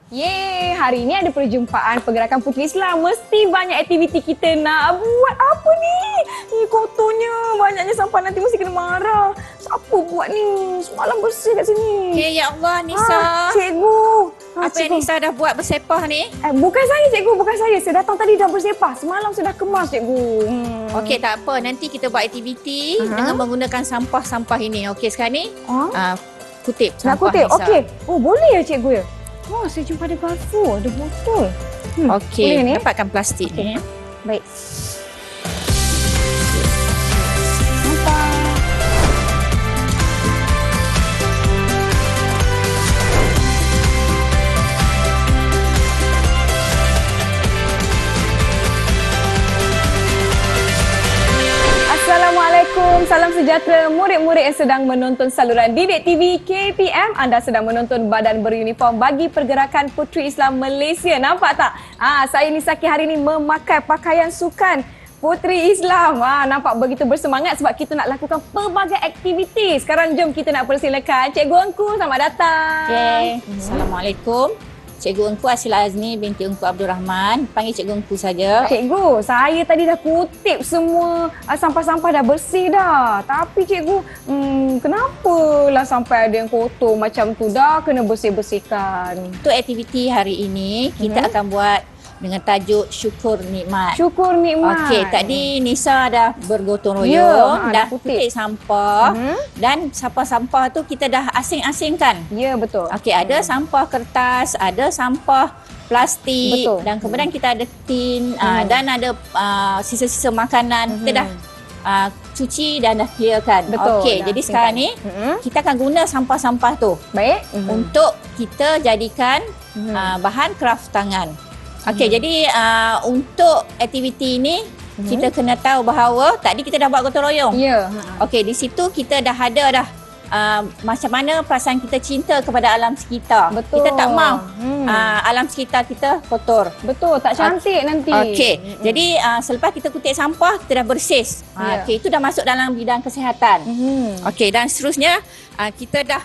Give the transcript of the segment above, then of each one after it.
Yeay, hari ini ada perjumpaan pergerakan Puteri Islam. Mesti banyak aktiviti kita nak buat. Apa ni? Ni kotornya. Banyaknya sampah, nanti mesti kena marah. Siapa buat ni? Semalam bersih kat sini. Okay, ya Allah Nisa. Cikgu. Apa yang Nisa dah buat bersepah ni? Bukan saya cikgu, bukan saya. Saya datang tadi dah bersepah. Semalam saya dah kemas cikgu. Okey, tak apa. Nanti kita buat aktiviti dengan menggunakan sampah-sampah ini. Okey, sekarang ni kutip Nak sampah kutip? Nisa. Okey. Oh, boleh ya cikgu ya? Oh, saya jumpa ada garpu, ada botol. Okey, boleh ni? dapatkan plastik ni. Baik. Nampak. Assalamualaikum, salam sejahtera murid-murid yang sedang menonton saluran Didik TV KPM. Anda sedang menonton badan beruniform bagi Pergerakan Puteri Islam Malaysia. Nampak tak? Saya Nisaki hari ini memakai pakaian sukan Puteri Islam. Nampak begitu bersemangat sebab kita nak lakukan pelbagai aktiviti. Sekarang jom kita nak persilakan Cikgu Engku. Selamat datang. Okey. Assalamualaikum. Cikgu Engku Asil Azni binti Engku Abdul Rahman. Panggil Cikgu Engku saja. Cikgu, saya tadi dah kutip semua sampah-sampah dah bersih dah. Tapi cikgu, kenapalah sampai ada yang kotor macam tu, dah kena bersih-bersihkan. Untuk aktiviti hari ini, kita akan buat dengan tajuk Syukur Nikmat. Syukur nikmat. Okey, tadi Nisa dah bergotong Ya, royong, dah dah kutip kutip sampah dan sampah-sampah tu kita dah asing-asingkan. Ya, betul. Okey, ada sampah kertas, ada sampah plastik. Betul. Dan kemudian kita ada tin dan ada sisa-sisa makanan. Kita dah cuci dan dah clearkan. Betul, Okey, dah jadi asingkan. sekarang ni kita akan guna sampah-sampah tu Baik. untuk kita jadikan bahan kraft tangan. Okey, jadi untuk aktiviti ini kita kena tahu bahawa tadi kita dah buat gotong royong. Ya. Okey, di situ kita dah ada dah macam mana perasaan kita cinta kepada alam sekitar. Betul. Kita tak mahu alam sekitar kita kotor. Betul, tak cantik nanti. Okey, jadi selepas kita kutip sampah, kita dah bersih. Ya. Okey, itu dah masuk dalam bidang kesihatan. Okey, dan seterusnya kita dah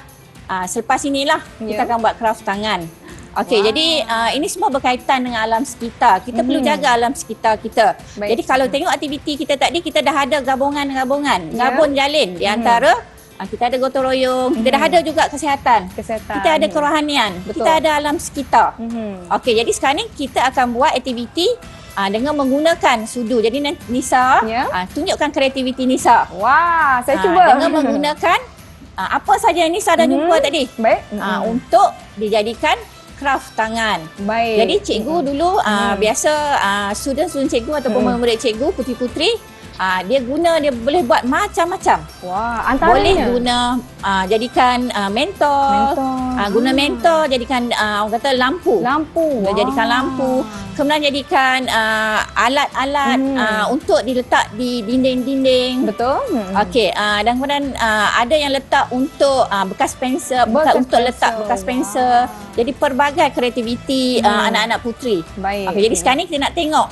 selepas inilah kita akan buat kraft tangan. Okey, jadi ini semua berkaitan dengan alam sekitar. Kita perlu jaga alam sekitar kita. Baik. Jadi kalau tengok aktiviti kita tadi, kita dah ada gabungan-gabungan, gabung jalin di antara kita ada gotong royong, kita dah ada juga kesihatan. Kesihatan. Kita ada kerohanian, Betul. kita ada alam sekitar. Okey, jadi sekarang ni kita akan buat aktiviti dengan menggunakan sudu. Jadi Nisa, tunjukkan kreativiti Nisa. Wah, saya cuba. Dengan menggunakan apa saja yang Nisa dah jumpa tadi. Baik. Untuk dijadikan kraft tangan. Baik. Jadi cikgu dulu biasa student-student cikgu ataupun murid cikgu, puteri-puteri, dia boleh buat macam-macam. Wah, antaranya Boleh guna jadikan mentol, guna mentol jadikan orang kata lampu. lampu. Jadikan lampu. Kemudian jadikan alat-alat untuk diletak di dinding-dinding. Betul. Okey, dan kemudian ada yang letak untuk bekas pensel, untuk letak bekas pensel. Jadi pelbagai kreativiti anak-anak puteri. Baik. Okey, jadi sekarang ni kita nak tengok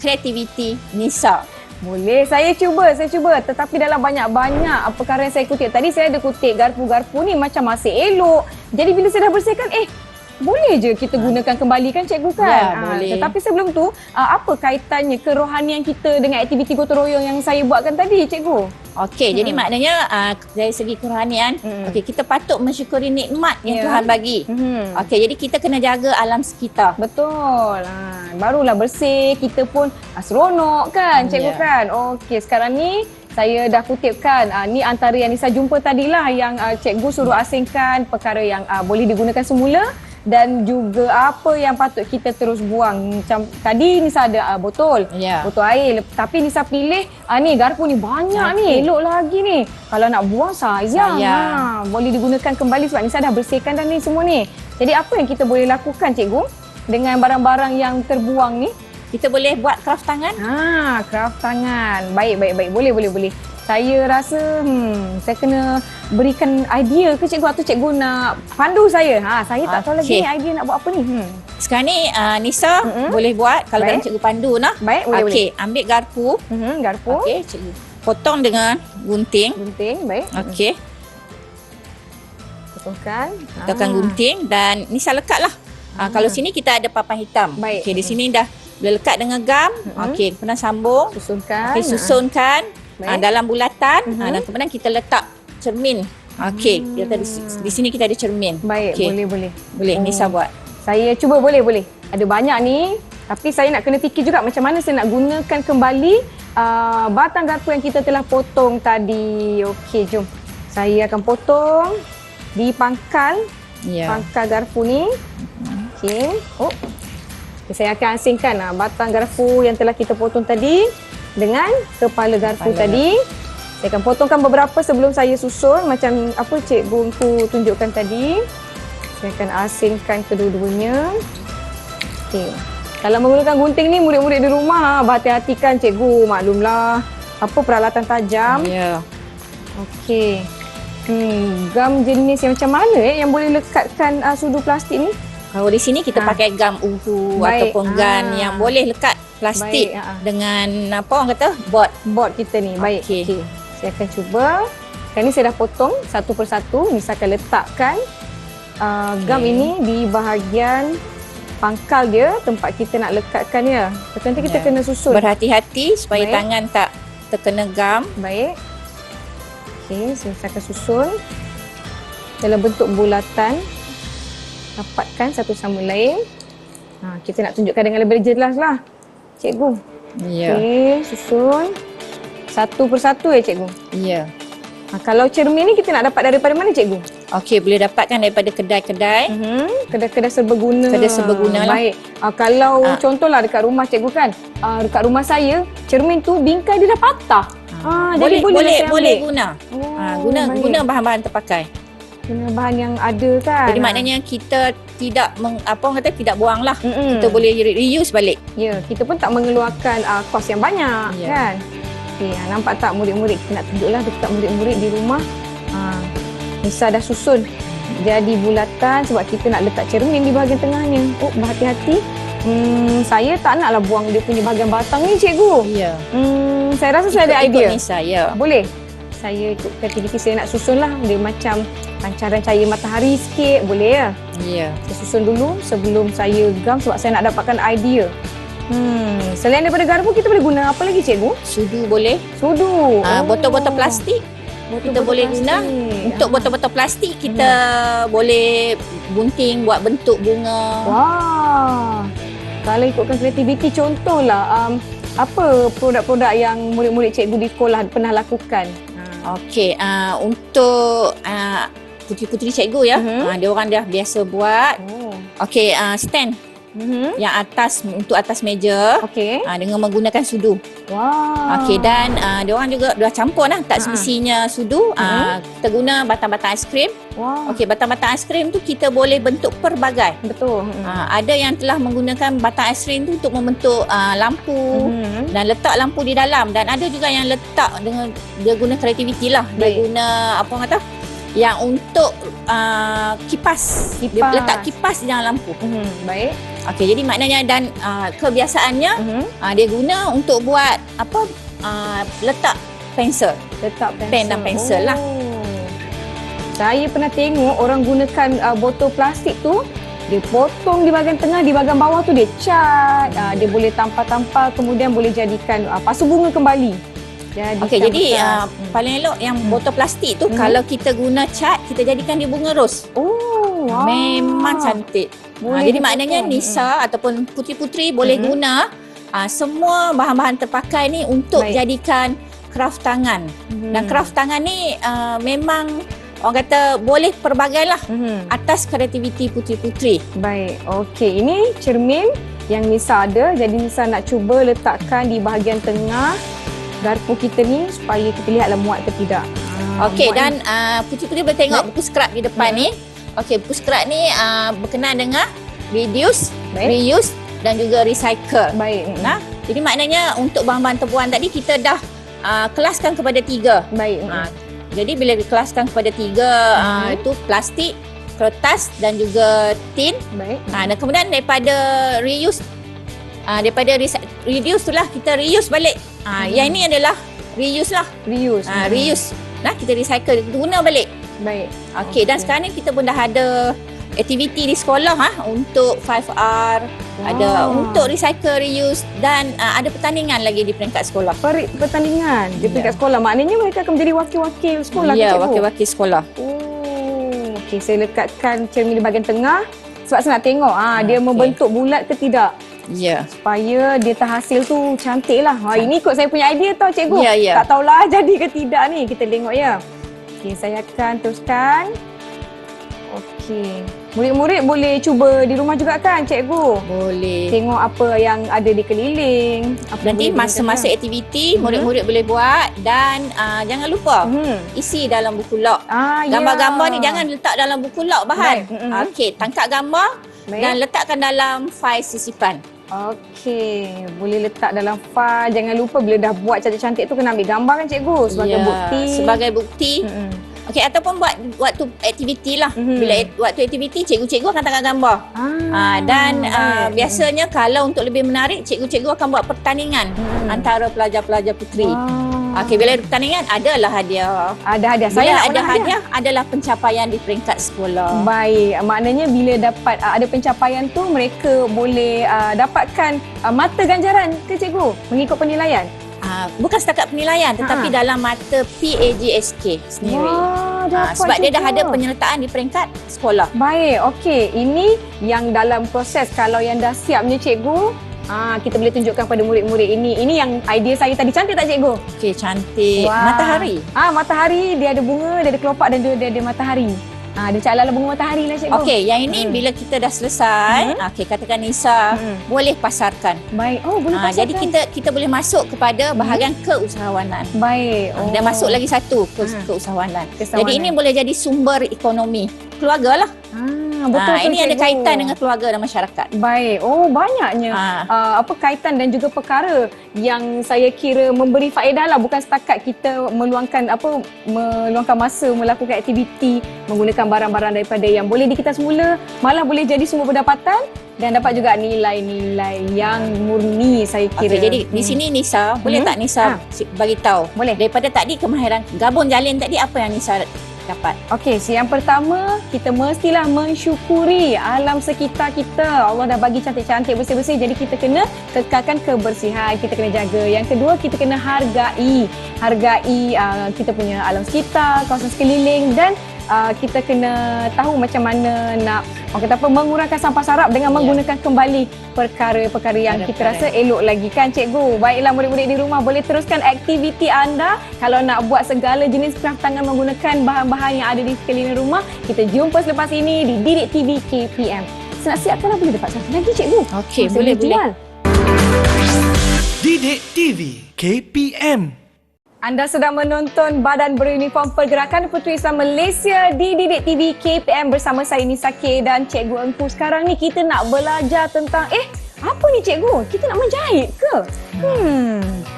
kreativiti Nisa. Boleh, saya cuba. Tetapi dalam banyak-banyak perkara yang saya kutip. Tadi saya ada kutip garpu-garpu ni macam masih elok. Jadi bila saya dah bersihkan, boleh je kita gunakan kembali kan cikgu kan? Ya, boleh. Tetapi sebelum tu, apa kaitannya kerohanian kita dengan aktiviti gotong royong yang saya buatkan tadi cikgu? Okey, jadi maknanya dari segi kerohanian, okey, kita patut mensyukuri nikmat yang Tuhan bagi. Okey, jadi kita kena jaga alam sekitar. Betul. Barulah bersih, kita pun seronok kan cikgu kan? Okey, sekarang ni saya dah kutipkan. Ni antara yang Nisa jumpa tadilah yang cikgu suruh asingkan perkara yang boleh digunakan semula. Dan juga apa yang patut kita terus buang. Macam tadi Nisa ada botol air. Tapi Nisa pilih ni garpu ni banyak ni, elok lagi ni. Kalau nak buang sayang. Boleh digunakan kembali sebab Nisa dah bersihkan dah ni semua ni. Jadi apa yang kita boleh lakukan cikgu dengan barang-barang yang terbuang ni? Kita boleh buat kraft tangan. Kraft tangan. Baik. Boleh. Saya rasa saya kena berikan idea ke cikgu atau cikgu nak pandu saya. Saya tak tahu lagi idea nak buat apa ni. Sekarang ni Nisa boleh buat kalau dalam cikgu pandu nah. Baik, boleh. Okey, ambil garpu. Garpu. Okey, cikgu potong dengan gunting. Baik. Okey. Potongkan. Potongkan gunting dan Nisa lekatlah Kalau sini kita ada papan hitam. Baik. Okey, di sini dah boleh lekat dengan gam. Okey, kemudian sambung. Susunkan. Okey, susunkan Baik. dalam bulatan. Dan kemudian kita letak cermin. Okey, di sini kita ada cermin. Baik, Okey. boleh. Boleh, Nisa buat. Saya cuba boleh. Ada banyak ni. Tapi saya nak kena fikir juga macam mana saya nak gunakan kembali batang garpu yang kita telah potong tadi. Okey, jom. Saya akan potong di pangkal. Ya. Pangkal garpu ni. Okey. Okay, saya akan asingkan batang garpu yang telah kita potong tadi dengan kepala garpu tadi. Saya akan potongkan beberapa sebelum saya susun macam apa cikgu tunjukkan tadi. Saya akan asingkan kedua-duanya. Okey. Kalau menggunakan gunting ni murid-murid di rumah berhati-hatikan cikgu, maklumlah apa peralatan tajam. Ya. Okey. Gam jenis yang macam mana yang boleh lekatkan sudu plastik ni? Kalau di sini kita pakai gam uhu ataupun gun yang boleh lekat plastik dengan apa orang kata board kita ni. Baik. Okey. Saya akan cuba. Sekarang ni saya dah potong satu persatu. Ni saya akan letakkan gam ini di bahagian pangkal dia, tempat kita nak lekatkan dia. Nanti kita kena susun. Berhati-hati supaya tangan tak terkena gam. Baik. Okey, saya akan susun dalam bentuk bulatan. Rapatkan satu sama lain. Kita nak tunjukkan dengan lebih jelas lah, cikgu. Ya. Okey, susun satu persatu cikgu. Ya. Kalau cermin ni kita nak dapat daripada mana cikgu? Okey, boleh dapatkan daripada kedai-kedai. Kedai-kedai serbaguna. Kedai serbaguna lah. Baik. Kalau contohlah dekat rumah cikgu kan, dekat rumah saya cermin tu bingkai dia dah patah. Jadi boleh guna. Guna bahan-bahan terpakai. Guna bahan yang ada kan. Jadi maknanya kita tidak tidak buang lah. Kita boleh reuse balik. Ya, kita pun tak mengeluarkan kos yang banyak kan. Okey, nampak tak murid-murid, kita nak tunjuklah dekat murid-murid di rumah. Nisa dah susun jadi bulatan sebab kita nak letak cermin di bahagian tengahnya. Berhati-hati. Saya tak naklah buang dia punya bahagian batang ni cikgu. Ya. Saya rasa saya ada idea. Ikut Nisa, ya. Boleh. Saya ikut aktiviti saya nak susun lah. Dia macam pancaran cahaya matahari sikit. Boleh ya? Ya. Saya susun dulu sebelum saya gam sebab saya nak dapatkan idea. Selain daripada garpu, kita boleh guna apa lagi cikgu? Sudu boleh. Sudu. Botol-botol plastik. Kita boleh guna. Untuk botol-botol plastik, kita boleh gunting buat bentuk bunga. Wah. Kalau ikutkan kreativiti, contohlah apa produk-produk yang murid-murid cikgu di sekolah pernah lakukan? Okey, untuk puteri-puteri cikgu ya, dia orang dah biasa buat. Okey, stand yang untuk atas meja. Okey. Dengan menggunakan sudu. Wah. Okey, dan dia orang juga dah campur lah tak semestinya sudu. Kita guna batang-batang aiskrim. Wah. Okey, batang-batang aiskrim tu kita boleh bentuk pelbagai. Betul. Ada yang telah menggunakan batang aiskrim tu untuk membentuk lampu dan letak lampu di dalam, dan ada juga yang letak dengan dia guna kreativiti lah. Dia guna apa orang kata yang untuk kipas. Dia letak kipas di dalam lampu. Baik. Okey, jadi maknanya dan kebiasaannya dia guna untuk buat letak pensel. Letak pensel. Pen dan pensel lah. Saya pernah tengok orang gunakan botol plastik tu, dia potong di bahagian tengah, di bahagian bawah tu dia cat. Dia boleh tampal-tampal, kemudian boleh jadikan pasu bunga kembali. Okey, jadi paling elok yang botol plastik tu kalau kita guna cat, kita jadikan dia bunga ros. Wow. Memang cantik. Jadi maknanya Nisa ataupun puteri-puteri boleh guna semua bahan-bahan terpakai ni untuk jadikan kraft tangan. Dan kraft tangan ni memang orang kata boleh pelbagai lah atas kreativiti puteri-puteri. Baik, okey. Ini cermin yang Nisa ada. Jadi Nisa nak cuba letakkan di bahagian tengah garpu kita ni supaya kita lihatlah muat ke tidak. Okey, dan puteri-puteri boleh tengok buku scrap di depan ni. Okey, buku scrap ni berkenaan dengan reduce, reuse dan juga recycle. Baik. Jadi maknanya untuk bahan-bahan terbuang tadi kita dah kelaskan kepada 3. Baik. Jadi bila dikelaskan kepada 3 itu plastik, kertas dan juga tin. Baik. Dan kemudian daripada reuse reduce tu lah kita reuse balik. Yang ini adalah reuse lah. Reuse. Kita recycle, kita guna balik. Baik. Okey, dan sekarang ni kita pun dah ada aktiviti di sekolah untuk 5R, ada untuk recycle, reuse dan ada pertandingan lagi di peringkat sekolah. Pertandingan di peringkat sekolah. Maknanya mereka akan menjadi wakil-wakil sekolah ke Ya, cikgu? wakil-wakil sekolah. Okey, saya lekatkan cermin di bahagian tengah sebab saya nak tengok dia membentuk bulat ke tidak. Ya. Supaya dia terhasil tu cantik lah. Ini ikut saya punya idea tau cikgu. Ya. Tak tahulah jadi ke tidak ni. Kita tengok ya. Okey, saya akan teruskan. Okey. Murid-murid boleh cuba di rumah juga kan cikgu? Boleh. Tengok apa yang ada di keliling. Nanti masa-masa aktiviti murid-murid boleh buat dan jangan lupa isi dalam buku log. Gambar-gambar ni jangan letak dalam buku log bahan. Okey, tangkap gambar dan letakkan dalam fail sisipan. Okey, boleh letak dalam fail. Jangan lupa bila dah buat cantik-cantik tu kena ambil gambar kan cikgu sebagai bukti. Sebagai bukti. Okey, ataupun buat waktu aktiviti lah. Bila waktu aktiviti cikgu-cikgu akan tangkap gambar. Dan biasanya kalau untuk lebih menarik cikgu-cikgu akan buat pertandingan antara pelajar-pelajar puteri. Okey, bila ada pertandingan adalah hadiah. Ada hadiah. Bila ada hadiah adalah pencapaian di peringkat sekolah. Baik, maknanya bila dapat ada pencapaian tu mereka boleh dapatkan mata ganjaran ke cikgu mengikut penilaian? Bukan setakat penilaian tetapi dalam mata PAGSK sendiri. Sebab dia dah ada penyertaan di peringkat sekolah. Baik, okey. Ini yang dalam proses kalau yang dah siapnya cikgu, kita boleh tunjukkan pada murid-murid ini. Ini yang idea saya tadi. Cantik tak cikgu? Okey, cantik. Matahari. Matahari, dia ada bunga, dia ada kelopak dan dia ada matahari. Dia cakap bunga matahari lah cikgu. Okey, yang ini bila kita dah selesai, okey, katakan Nisa boleh pasarkan. Baik. Boleh pasarkan. Jadi kita boleh masuk kepada bahagian keusahawanan. Baik. Dan masuk lagi satu keusahawanan. Jadi ini boleh jadi sumber ekonomi keluarga lah. Betul. Ini ada kaitan dengan keluarga dan masyarakat. Baik. Banyaknya kaitan dan juga perkara yang saya kira memberi faedah lah, bukan setakat kita meluangkan masa melakukan aktiviti menggunakan barang-barang daripada yang boleh dikita semula, malah boleh jadi sumber pendapatan dan dapat juga nilai-nilai yang murni saya kira. Okay, jadi di sini Nisa, boleh tak Nisa bagi tahu? Boleh. Daripada tadi kemahiran gabung jalin tadi apa yang Nisa dapat? Okey, yang pertama kita mestilah mensyukuri alam sekitar kita. Allah dah bagi cantik-cantik, bersih-bersih, jadi kita kena kekalkan kebersihan, kita kena jaga. Yang kedua, kita kena hargai kita punya alam sekitar, kawasan sekeliling dan kita kena tahu macam mana nak mengurangkan sampah sarap dengan menggunakan kembali perkara-perkara yang kita rasa elok lagi kan cikgu. Baiklah murid-murid di rumah, boleh teruskan aktiviti anda. Kalau nak buat segala jenis kraftangan menggunakan bahan-bahan yang ada di sekeliling rumah, kita jumpa selepas ini di Didik TV KPM. Nak siapkanlah boleh dapat satu lagi cikgu. Okey, boleh. Didik TV KPM. Anda sedang menonton Badan Beruniform Pergerakan Puteri Islam Malaysia di Didik TV KPM bersama saya Nisa K dan Cikgu Engku. Sekarang ni kita nak belajar tentang apa ni cikgu? Kita nak menjahit ke?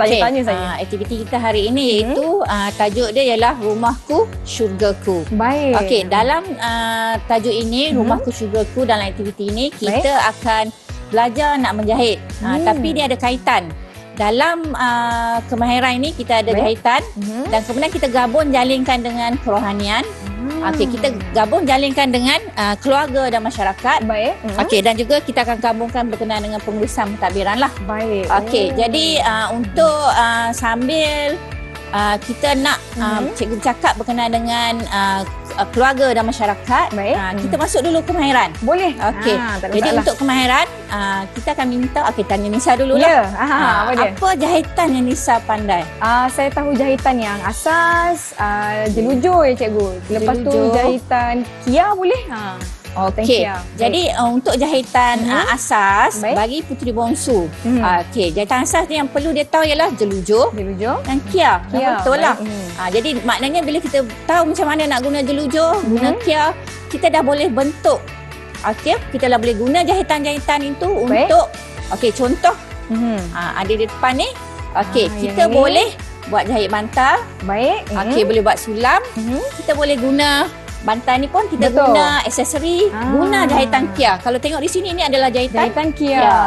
Tanya-tanya saya. Aktiviti kita hari ini iaitu tajuk dia ialah Rumahku Syurgaku. Baik. Okey, dalam tajuk ini Rumahku Syurgaku, dalam aktiviti ini kita akan belajar nak menjahit. Tapi dia ada kaitan. Dalam kemahiran ini kita ada jahitan dan kemudian kita gabung jalinkan dengan kerohanian. Okey, kita gabung jalinkan dengan keluarga dan masyarakat. Baik. Okey, dan juga kita akan gabungkan berkenaan dengan pengurusan pentadbiran lah. Baik. Okey, jadi untuk sambil kita nak cikgu cakap berkenaan dengan keluarga dan masyarakat, kita masuk dulu kemahiran. Boleh. Okey. Jadi untuk kemahiran kita akan minta tanya Nisa dululah. Ya. Apa jahitan yang Nisa pandai? Saya tahu jahitan yang asas, jelujur ya cikgu. Lepas tu jahitan kia boleh? Okey. Jadi untuk jahitan asas bagi puteri bongsu. Okey, jahitan asas ni yang perlu dia tahu ialah jelujur dan kia. Betul lah. Jadi maknanya bila kita tahu macam mana nak guna jelujur, guna kia, kita dah boleh bentuk. Okey, kita dah boleh guna jahitan-jahitan itu untuk contoh ada di depan ni. Okey, kita boleh buat jahit bantal. Baik. Okey, boleh buat sulam. Kita boleh guna bantal ni pun kita Betul. guna aksesori, guna jahitan Kia. Kalau tengok di sini ni adalah Jahitan Kia. Ya.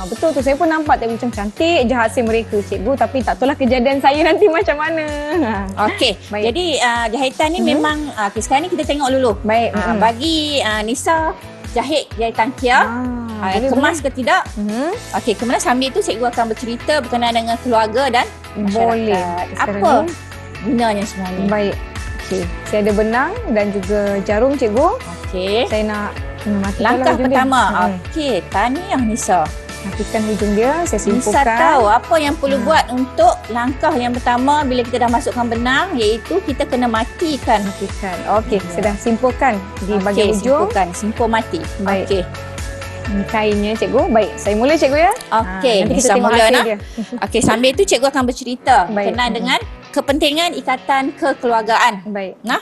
Betul tu, saya pun nampak tengok macam cantik je hasil mereka cikgu, tapi tak tahulah kejadian saya nanti macam mana. Okey. Baik. Jadi jahitan ni memang sekarang ni kita tengok dulu. Baik. Bagi Nisa jahit jahitan Kia, kemas ke tidak? Okey, kemudian sambil itu cikgu akan bercerita berkenaan dengan keluarga dan masyarakat. Boleh. Apa gunanya sebenarnya? Baik. Okey, saya ada benang dan juga jarum cikgu. Okey. Saya nak Langkah hujung pertama. dia. Okey, tahniah Nisa. Matikan hujung dia, saya Nisa simpulkan. tahu apa yang perlu buat untuk langkah yang pertama bila kita dah masukkan benang, iaitu kita kena matikan. Matikan. Okey, saya dah simpulkan di bahagian hujung. Simpulkan, simpul mati. Baik. Okey. Ini kainnya cikgu. Baik, saya mula cikgu ya. Okey, nanti kita Nisa tengok mula hasil nak. dia. Okey, sambil itu cikgu akan bercerita Baik. berkenaan dengan kepentingan ikatan kekeluargaan. Baik. Nah,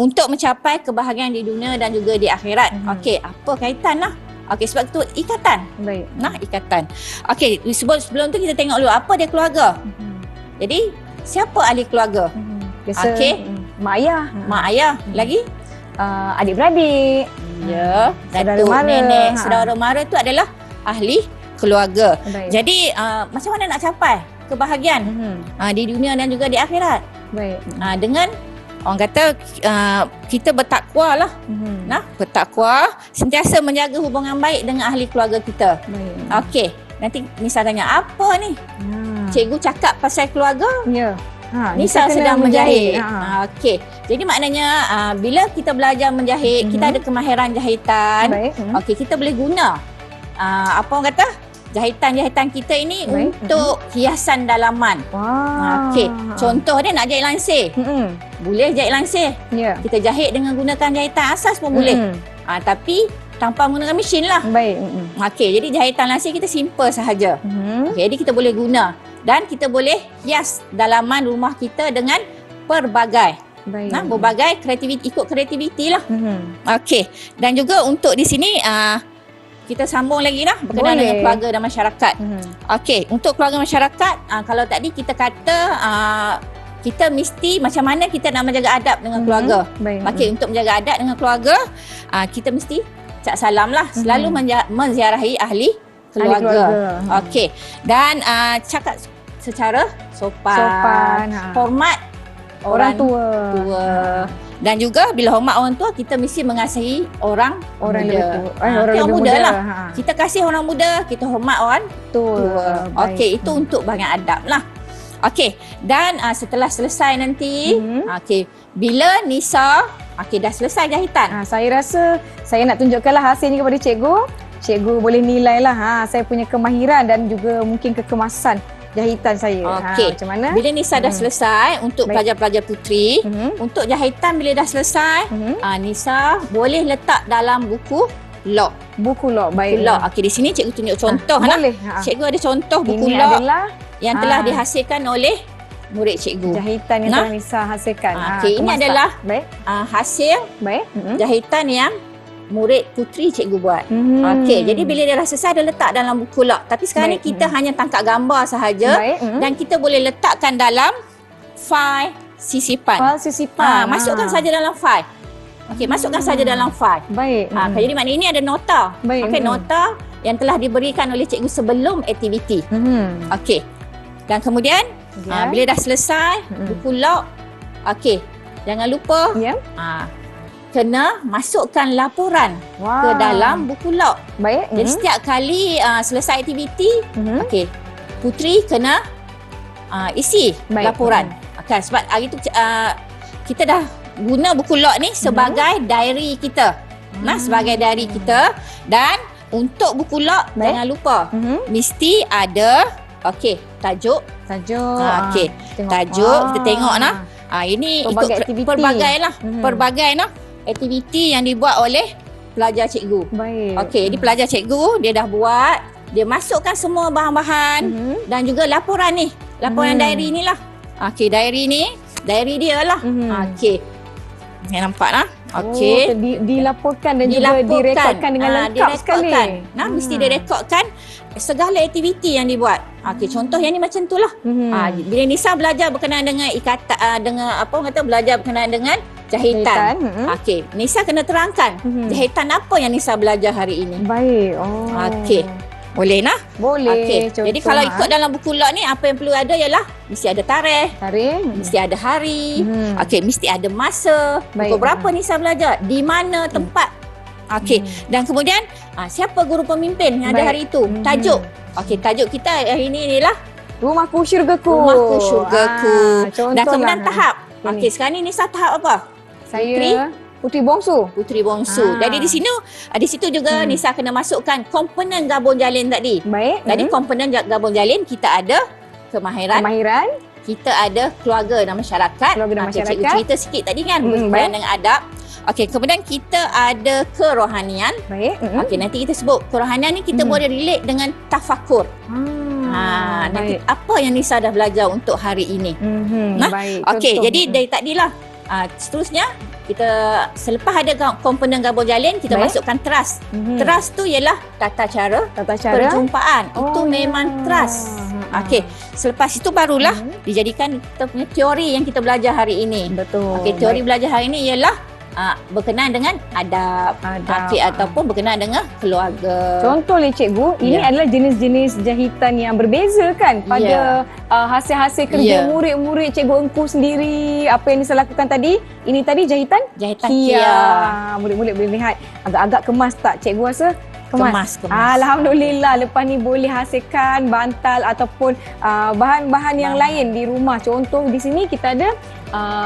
untuk mencapai kebahagiaan di dunia dan juga di akhirat. Okey, apa kaitan lah? Okey, sebab itu ikatan. Baik. Nah, ikatan. Okey, sebelum tu kita tengok dulu apa dia keluarga. Jadi, siapa ahli keluarga? Biasa Okey. mak ayah, Mak ayah, lagi? adik-beradik. Ya, Saudara datuk, mara. nenek, saudara mara tu adalah ahli keluarga. Baik. Jadi, macam mana nak capai kebahagiaan di dunia dan juga di akhirat? Baik. Dengan orang kata kita bertakwa lah. Nah, bertakwa, sentiasa menjaga hubungan baik dengan ahli keluarga kita. Baik. Okey, nanti Nisa tanya apa ni? Cikgu cakap pasal keluarga, Ya. Nisa kena sedang menjahit. Ha. Okey. Jadi maknanya bila kita belajar menjahit, kita ada kemahiran jahitan. Baik. Okey, kita boleh guna apa orang kata? Jahitan-jahitan kita ini Baik. untuk hiasan dalaman. Wah. Okey, contoh dia nak jahit lansir. Boleh jahit lansir. Ya. Kita jahit dengan gunakan jahitan asas pun boleh. Tapi tanpa menggunakan mesin lah. Baik. Okey, jadi jahitan lansir kita simple sahaja. Okay, jadi kita boleh guna dan kita boleh hias dalaman rumah kita dengan pelbagai Baik. berbagai kreativiti, ikut kreativiti lah. Okey, dan juga untuk di sini kita sambung lagi lah berkenaan Boleh. dengan keluarga dan masyarakat. Okey, untuk keluarga masyarakat, kalau tadi kita kata kita mesti macam mana kita nak menjaga adab dengan keluarga. Baik. Okey, untuk menjaga adab dengan keluarga, kita mesti cak salam lah. Selalu menziarahi ahli keluarga. Okey. Dan cakap secara sopan. Hormat Orang tua. Dan juga bila hormat orang tua, kita mesti mengasihi orang Orang muda. lebih tua. Orang lebih muda lah. Ha. Kita kasih orang muda, kita hormat orang tua. Baik. Okey, itu untuk bahagian adab lah. Okey, dan setelah selesai nanti, okey, bila Nisa dah selesai jahitan. Saya rasa saya nak tunjukkanlah hasilnya kepada cikgu. Cikgu boleh nilai lah saya punya kemahiran dan juga mungkin kekemasan jahitan saya. Okey. Macam mana? Bila Nisa dah selesai untuk Baik. pelajar-pelajar puteri, untuk jahitan bila dah selesai, Nisa boleh letak dalam buku log. Buku log. Buku Baik. log. Okey, di sini cikgu tunjuk contoh. Boleh. Cikgu ada contoh buku Ini log adalah yang telah dihasilkan oleh murid cikgu. jahitan yang telah Nisa hasilkan. Okey, ini kemasan. adalah Baik. Hasil Baik. jahitan yang murid puteri cikgu buat. Okey, jadi bila dia dah selesai, dia letak dalam buku log. Tapi sekarang Baik. ni kita hanya tangkap gambar sahaja Baik. dan kita boleh letakkan dalam fail sisipan. File sisipan. Masukkan saja dalam fail. Okey, masukkan saja dalam fail. Baik. Jadi maknanya ini ada nota. Baik. Okey, nota yang telah diberikan oleh cikgu sebelum aktiviti. Okey. Dan kemudian bila dah selesai buku log, okey, jangan lupa Ya. kena masukkan laporan Wah. ke dalam buku log. Baik. Jadi setiap kali selesai aktiviti, okey, puteri kena isi Baik. laporan. Okey, sebab hari tu kita dah guna buku log ni sebagai diary kita. Sebagai diary kita, dan untuk buku log Baik. jangan lupa mesti ada tajuk. Tajuk. Okey, Tengok. tajuk kita tengok nah. Ini Pelbagai ikut aktiviti. pelbagai lah aktiviti yang dibuat oleh pelajar cikgu. Baik. Okey, jadi pelajar cikgu dia dah buat, dia masukkan semua bahan-bahan dan juga laporan ni. Laporan diary ni lah. Okey, diary dia lah. Okey. Yang nampak lah. Okey. Dilaporkan dan juga direkodkan dengan lengkap sekali. Mesti direkodkan segala aktiviti yang dibuat. Okey, contoh yang ni macam tu lah. Bila Nisa belajar berkenaan dengan ikatan dengan apa orang kata, belajar berkenaan dengan jahitan. Okey, Nisa kena terangkan jahitan apa yang Nisa belajar hari ini. Baik. Okey. Boleh nah? Boleh. Okey. Jadi kalau ikut dalam buku log ni, apa yang perlu ada ialah mesti ada tarikh, mesti ada hari, okey, mesti ada masa. Pukul berapa Nisa belajar, di mana tempat. Okey. Dan kemudian siapa guru pemimpin yang ada hari itu? Tajuk. Okey, tajuk kita hari ini ialah Rumahku Syurgaku. Rumahku Syurgaku. Dan kemudian lah. tahap. Okey, sekarang ni Nisa tahap apa? Saya Putri bongsu. Putri bongsu. Jadi di situ juga Nisa kena masukkan komponen gabung jalin tadi. Baik. Jadi komponen gabung jalin kita ada kemahiran, kita ada keluarga dan masyarakat. Cikgu cerita sikit tadi kan berkaitan dengan adab. Okey, kemudian kita ada kerohanian. Baik. Okey, nanti kita sebut kerohanian ni kita boleh relate dengan tafakur. Nanti apa yang Nisa dah belajar untuk hari ini. Baik. Okey, jadi dari tadilah seterusnya kita selepas ada komponen gabung jalin, kita masukkan trust. Trust tu ialah tata cara perjumpaan. Itu memang trust. Okey, selepas itu barulah dijadikan kita punya teori yang kita belajar hari ini. Betul. Okey, teori belajar hari ini ialah berkenaan dengan adab. Okey, ataupun berkenaan dengan keluarga. Contoh cikgu, ini adalah jenis-jenis jahitan yang berbeza kan pada hasil-hasil kerja murid-murid cikgu Engku sendiri. Apa yang Nisa lakukan tadi? Ini tadi jahitan Kia. Murid-murid boleh lihat agak-agak kemas tak cikgu rasa? Kemas. Alhamdulillah, lepas ni boleh hasilkan bantal ataupun bahan-bahan yang lain di rumah. Contoh di sini kita ada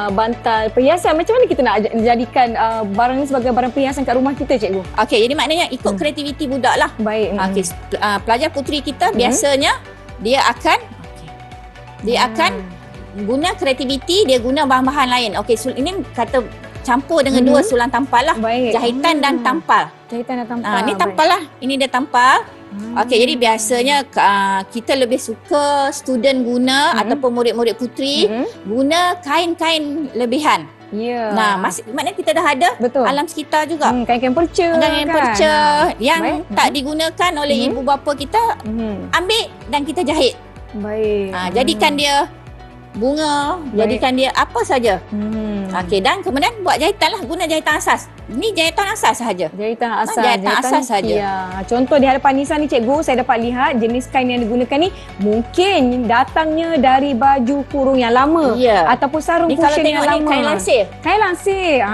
bantal perhiasan. Macam mana kita nak jadikan barang ni sebagai barang perhiasan kat rumah kita cikgu? Okey, jadi maknanya ikut kreativiti budak lah. Baik. Okey, pelajar putri kita biasanya dia akan guna kreativiti, dia guna bahan-bahan lain. Okey, ini kata campur dengan dua sulang tampal lah. Baik. Jahitan dan tampal. Jahitan dan tampal. Ni tampal lah. Ini dia tampal. Okey, jadi biasanya kita lebih suka student guna ataupun murid-murid putri guna kain-kain lebihan. Ya. Nah, maknanya kita dah ada alam sekitar juga. Kain-kain perca. Kain-kain perca yang tak digunakan oleh ibu bapa kita, ambil dan kita jahit. Baik. Jadikan dia bunga, jadikan dia apa saja. Okey, dan kemudian buat jahitan lah, guna jahitan asas. Ini jahitan asas sahaja. Jahitan asas. Jahitan asas saja. Ya. Contoh di hadapan Nisa ni cikgu, saya dapat lihat jenis kain yang digunakan ni mungkin datangnya dari baju kurung yang lama ataupun sarung cushion yang lama. Kain lansir. Kain lansir.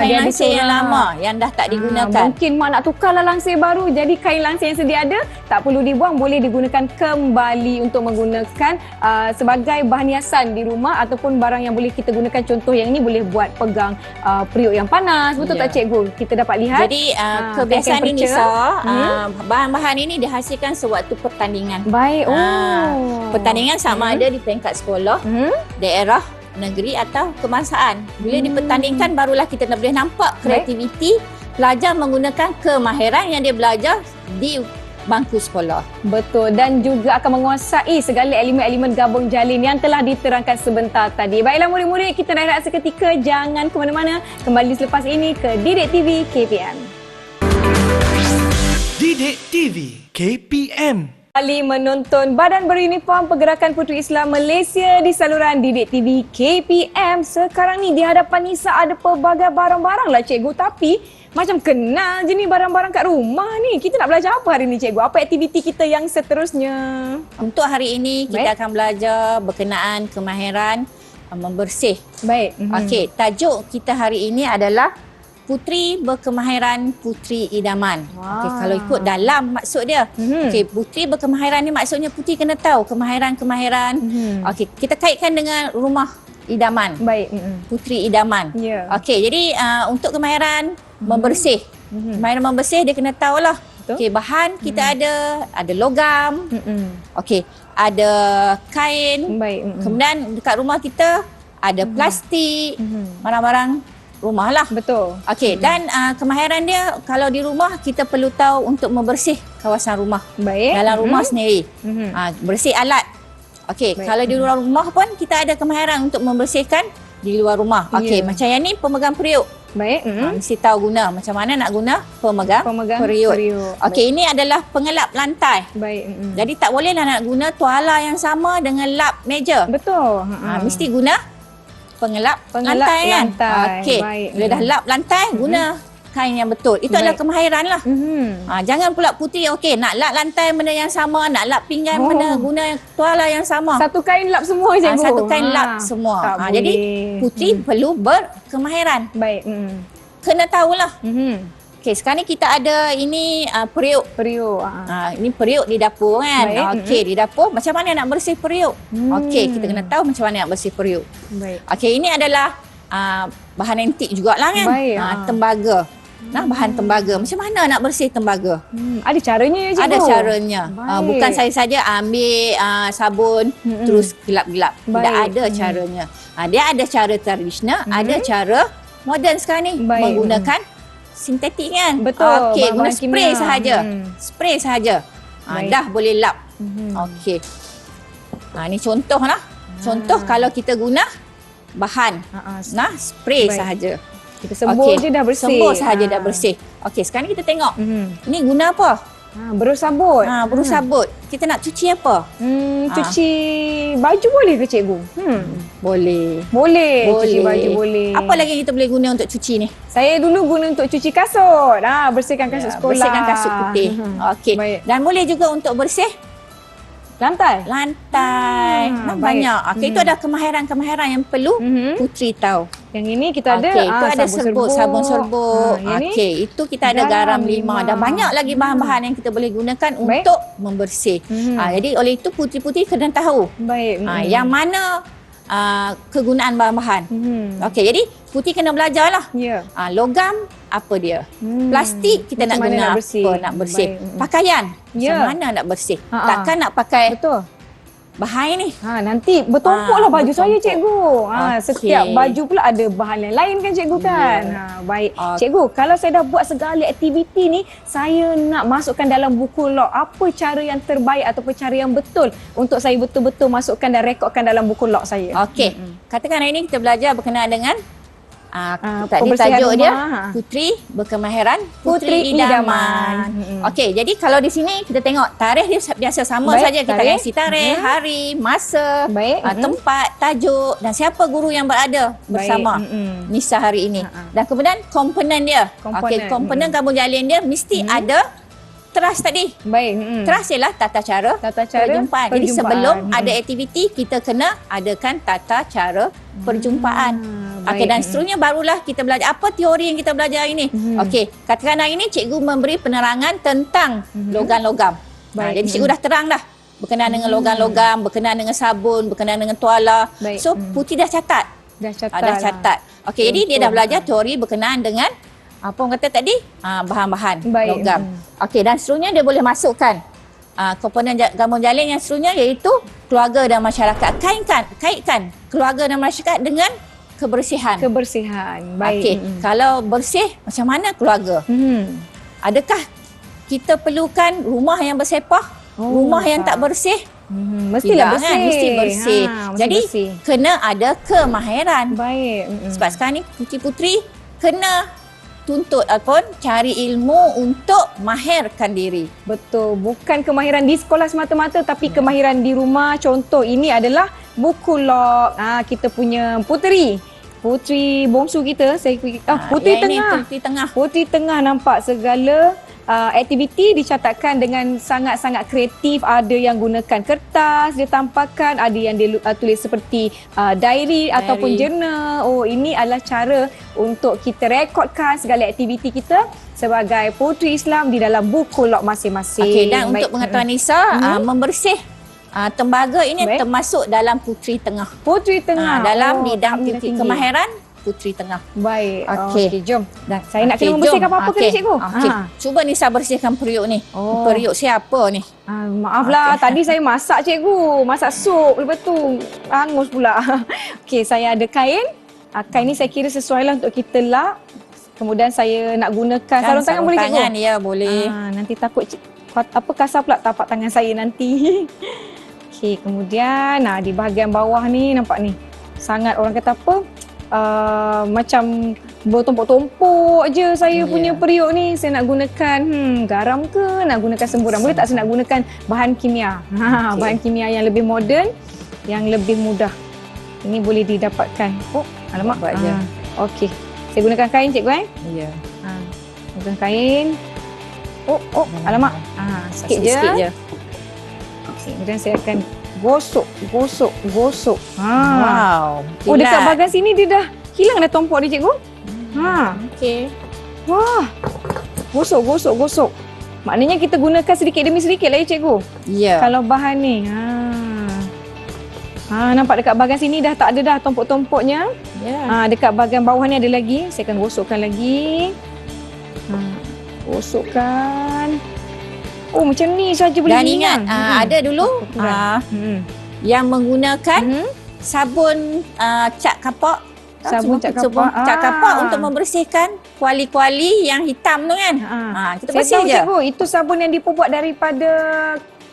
Kain lansir yang lama yang dah tak digunakan. Mungkin mak nak tukarlah lansir baru, jadi kain lansir yang sedia ada tak perlu dibuang, boleh digunakan kembali untuk menggunakan sebagai bahan hiasan di rumah ataupun barang yang boleh kita gunakan. Contoh yang ni boleh buat pegang periuk yang panas. Betul tak cikgu? Kita dapat lihat. Jadi kebiasaan ini Nisa, bahan-bahan ini dihasilkan sewaktu pertandingan. Baik. Pertandingan sama ada di peringkat sekolah, daerah, negeri atau kebangsaan. Bila dipertandingkan barulah kita boleh nampak kreativiti pelajar menggunakan kemahiran yang dia belajar di bangku sekolah. Betul, dan juga akan menguasai segala elemen-elemen gabung jalin yang telah diterangkan sebentar tadi. Baiklah murid-murid, kita nak rehat seketika, jangan ke mana-mana. Kembali selepas ini ke Didik TV KPM. Didik TV KPM. Kembali menonton Badan Beruniform Pergerakan Puteri Islam Malaysia di saluran Didik TV KPM. Sekarang ni di hadapan Nisa ada pelbagai barang-barang lah cikgu, tapi macam kenal je ni barang-barang kat rumah ni. Kita nak belajar apa hari ni cikgu? Apa aktiviti kita yang seterusnya? Untuk hari ini kita akan belajar berkenaan kemahiran membersih. Baik. Okey, tajuk kita hari ini adalah Putri Berkemahiran Putri Idaman. Okey, kalau ikut dalam maksud dia. Okey, putri berkemahiran ni maksudnya putri kena tahu kemahiran-kemahiran. Okey, kita kaitkan dengan rumah idaman. Baik. Putri idaman. Okey, jadi untuk kemahiran membersih. Kemahiran membersih dia kena tahulah. Okey, bahan kita ada logam. Okey, ada kain. Baik. Kemudian dekat rumah kita ada plastik, barang-barang rumah lah. Betul. Okey, dan kemahiran dia kalau di rumah kita perlu tahu untuk membersih kawasan rumah. Baik. Dalam rumah sendiri. Bersih alat. Okey, kalau di luar rumah pun kita ada kemahiran untuk membersihkan di luar rumah. Okey, macam yang ni pemegang periuk. Baik. Mesti tahu guna macam mana nak guna pemegang periuk. Okey, ini adalah pengelap lantai. Baik. Jadi tak bolehlah nak guna tuala yang sama dengan lap meja. Betul. Mesti guna pengelap Pengelap lantai kan. lantai. Okey. Baik. Bila dah lap lantai, guna kain yang betul. Itu adalah Baik. kemahiran lah. Jangan pula putih, okey, nak lap lantai benda yang sama, nak lap pinggan benda, guna tuala yang sama. Satu kain lap semua cikgu. Satu kain lap semua. Tak Jadi boleh. putri perlu berkemahiran. Baik. Kena tahulah. Okey, sekarang ni kita ada ini periuk. Periuk. Ini periuk di dapur kan. Baik. Okey, di dapur macam mana nak bersih periuk? Okey, kita kena tahu macam mana nak bersih periuk. Baik. Okey, ini adalah bahan antik jugalah kan. Baik, tembaga. Bahan tembaga. Macam mana nak bersih tembaga? Ada caranya cikgu? Ada caranya. Baik. Bukan saya saja ambil sabun terus gelap-gelap. Tidak Baik. ada caranya. Dia ada cara tradisional, ada cara moden sekarang ni. Baik. Menggunakan sintetik kan? Betul, Okey, guna bahan-bahan spray kimia. sahaja. Spray sahaja. Baik. Dah boleh lap. Okey. Ini contoh lah. Contoh kalau kita guna bahan. Spray Baik. sahaja. Kita sembur je dah bersih. Sembur sahaja dah bersih. Okey, sekarang ni kita tengok. Ini guna apa? Berus sabut. Berus sabut. Kita nak cuci apa? Cuci baju boleh ke cikgu? Boleh. Boleh. Cuci baju boleh. Apa lagi kita boleh guna untuk cuci ni? Saya dulu guna untuk cuci kasut. Bersihkan kasut sekolah. Bersihkan kasut putih. Okey. Baik. Dan boleh juga untuk bersih Lantai. lantai. baik. Banyak. Okey, itu ada kemahiran-kemahiran yang perlu putri tahu. Yang ini kita ada Okey, itu ada sabun serbuk. yang ni Okey, itu kita ada garam 5. Dah banyak lagi bahan-bahan yang kita boleh gunakan untuk membersih. Jadi oleh itu putri-putri kena tahu baik. yang mana kegunaan bahan-bahan. Okey, jadi putri kena belajar lah. Ya. Logam apa dia? Plastik kita nak Macam mana guna nak bersih? apa nak bersih. Baik. Pakaian Ya. macam mana nak bersih? Ha-ha. Takkan nak pakai Betul. bahan ni. Nanti bertumpuk lah baju saya bertumpuk. cikgu. Okey. Setiap baju pula ada bahan yang lain kan cikgu kan. Baik. Cikgu, kalau saya dah buat segala aktiviti ni, saya nak masukkan dalam buku log. Apa cara yang terbaik ataupun cara yang betul untuk saya betul-betul masukkan dan rekodkan dalam buku log saya? Okey. Katakan hari ini kita belajar berkenaan dengan tadi pembersihan tajuk dia rumah. Putri Berkemahiran Putri Idaman. Okey, jadi kalau di sini kita tengok tarikh dia biasa sama Baik, saja, kita tarikh. kasi tarikh, hari, masa, Baik. tempat, tajuk dan siapa guru yang berada bersama Nisa hari ini. Dan kemudian komponen dia. Okey, komponen kampung jalin dia mesti ada teras tadi. Baik. Teras ialah tata cara perjumpaan. Jadi sebelum ada aktiviti kita kena adakan tata cara perjumpaan. Okey, dan seterusnya barulah kita belajar apa teori yang kita belajar ini. Okey, katakan hari ini cikgu memberi penerangan tentang logam-logam. Jadi cikgu dah terang dah berkenaan dengan logam-logam, berkenaan dengan sabun, berkenaan dengan tuala. Baik. So putih dah catat. Dah catat. Dah catat. Okey, jadi dia dah belajar teori berkenaan dengan apa orang kata tadi? Bahan-bahan Baik. logam. Okey, dan seterusnya dia boleh masukkan komponen gabung jalin yang seterusnya iaitu keluarga dan masyarakat. Kaitkan keluarga dan masyarakat dengan kebersihan. Baik. Okey, kalau bersih macam mana keluarga? Adakah kita perlukan rumah yang bersepah? Rumah yang tak bersih? Mestilah Tidak, bersih. kan? Mesti bersih. Mesti Jadi bersih. kena ada kemahiran. Baik. Sebab sekarang ni putri-putri kena tuntut ataupun cari ilmu untuk mahirkan diri. Betul. Bukan kemahiran di sekolah semata-mata tapi kemahiran di rumah. Contoh ini adalah buku log. Kita punya puteri bongsu kita. Puteri yang ini tengah. putri tengah. Puteri tengah nampak segala aktiviti dicatatkan dengan sangat-sangat kreatif. Ada yang gunakan kertas dia tampakkan, ada yang dia tulis seperti diary ataupun jurnal. Ini adalah cara untuk kita rekodkan segala aktiviti kita sebagai puteri Islam di dalam buku log masing-masing. Okey, dan untuk pengetahuan Nisa, membersih tembaga ini termasuk dalam puteri tengah. Puteri tengah dalam bidang tinggi. kemahiran puteri tengah. Baik. Okey. Jom. Saya nak kena membersihkan apa-apa ke ni cikgu? Okey. Cuba Nisa bersihkan periuk ni. Periuk siapa ni? Maaflah, tadi saya masak cikgu. Masak sup. Lepas tu hangus pula. Okey, saya ada kain. Kain ni saya kira sesuai lah untuk kita lap. Kemudian saya nak gunakan sarung tangan boleh cikgu? Ya, boleh. Nanti takut kasar pula tapak tangan saya nanti. Okey, kemudian di bahagian bawah ni nampak ni. Sangat orang kata apa? Macam bertumpuk-tumpuk je saya punya periuk ni. Saya nak gunakan garam ke nak gunakan semburan? Boleh tak saya nak gunakan bahan kimia? Bahan kimia yang lebih moden, yang lebih mudah. Ini boleh didapatkan. Oh, alamak. Buat je. Okey. Saya gunakan kain cikgu Ya. Gunakan kain. Oh, alamak. Sikit je. Sikit je. Okay, kemudian saya akan gosok. Wow. Oh, dekat bahagian sini dia dah hilang dah tompok dia cikgu. Okey. Wah. Gosok. Maknanya kita gunakan sedikit demi sedikit lah ya cikgu. Ya. Kalau bahan ni. Nampak dekat bahagian sini dah tak ada dah tompok-tompoknya. Ya. Dekat bahagian bawah ni ada lagi. Saya akan gosokkan lagi. Gosokkan. Oh, macam ni saja boleh Dan hilang. ingat, ada dulu yang menggunakan sabun cat kapak. Sabun cat kapak. Sabun cat kapak untuk membersihkan kuali-kuali yang hitam tu kan. Kita Saya bersih tahu je. cikgu, itu sabun yang dibuat daripada